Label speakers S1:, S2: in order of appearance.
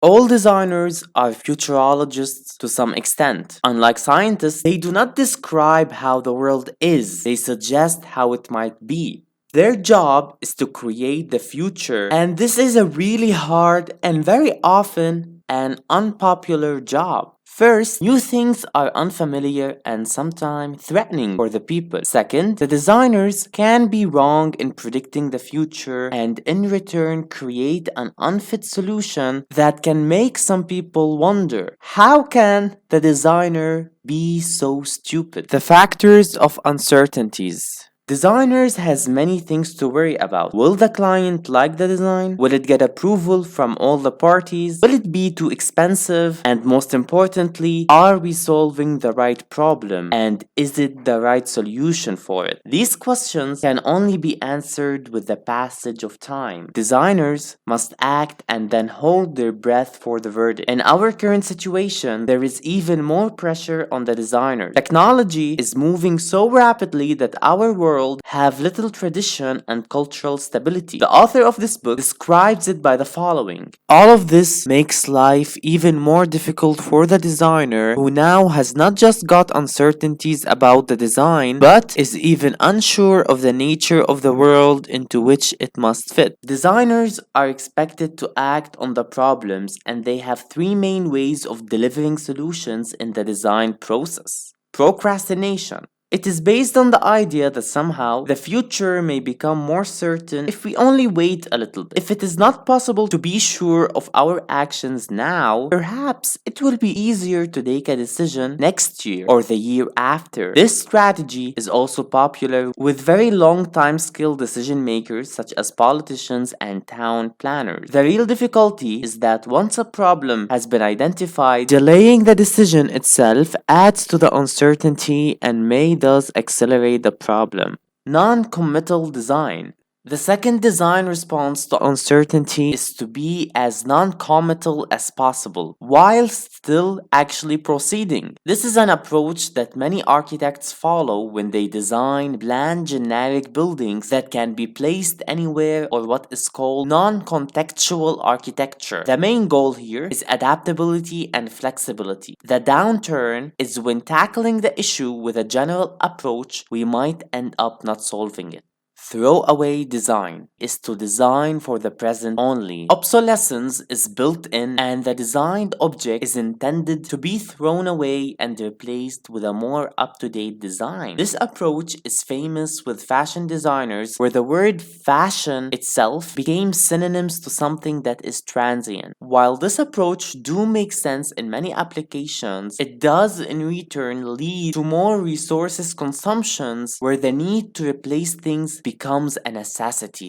S1: All designers are futurologists to some extent. Unlike scientists, they do not describe how the world is, they suggest how it might be. Their job is to create the future, and this is a really hard and very often an unpopular job. First, new things are unfamiliar and sometimes threatening for the people. Second, the designers can be wrong in predicting the future and in return create an unfit solution that can make some people wonder, how can the designer be so stupid? The factors of uncertainties. Designers has many things to worry about. Will the client like the design? Will it get approval from all the parties? Will it be too expensive? And most importantly, are we solving the right problem? And is it the right solution for it? These questions can only be answered with the passage of time. Designers must act and then hold their breath for the verdict. In our current situation, there is even more pressure on the designers. Technology is moving so rapidly that our world have little tradition and cultural stability. The author of this book describes it by the following. All of this makes life even more difficult for the designer who now has not just got uncertainties about the design, but is even unsure of the nature of the world into which it must fit. Designers are expected to act on the problems, and they have three main ways of delivering solutions in the design process. Procrastination. It is based on the idea that somehow the future may become more certain if we only wait a little bit. If it is not possible to be sure of our actions now, perhaps it will be easier to take a decision next year or the year after. This strategy is also popular with very long time skill decision makers such as politicians and town planners. The real difficulty is that once a problem has been identified, delaying the decision itself adds to the uncertainty and may does accelerate the problem. Non-committal design. The second design response to uncertainty is to be as non-committal as possible, while still actually proceeding. This is an approach that many architects follow when they design bland generic buildings that can be placed anywhere, or what is called non-contextual architecture. The main goal here is adaptability and flexibility. The downturn is when tackling the issue with a general approach, we might end up not solving it. Throwaway design is to design for the present only. Obsolescence is built in, and the designed object is intended to be thrown away and replaced with a more up-to-date design. This approach is famous with fashion designers, where the word fashion itself became synonyms to something that is transient. While this approach do make sense in many applications, it does in return lead to more resources consumptions, where the need to replace things becomes a necessity.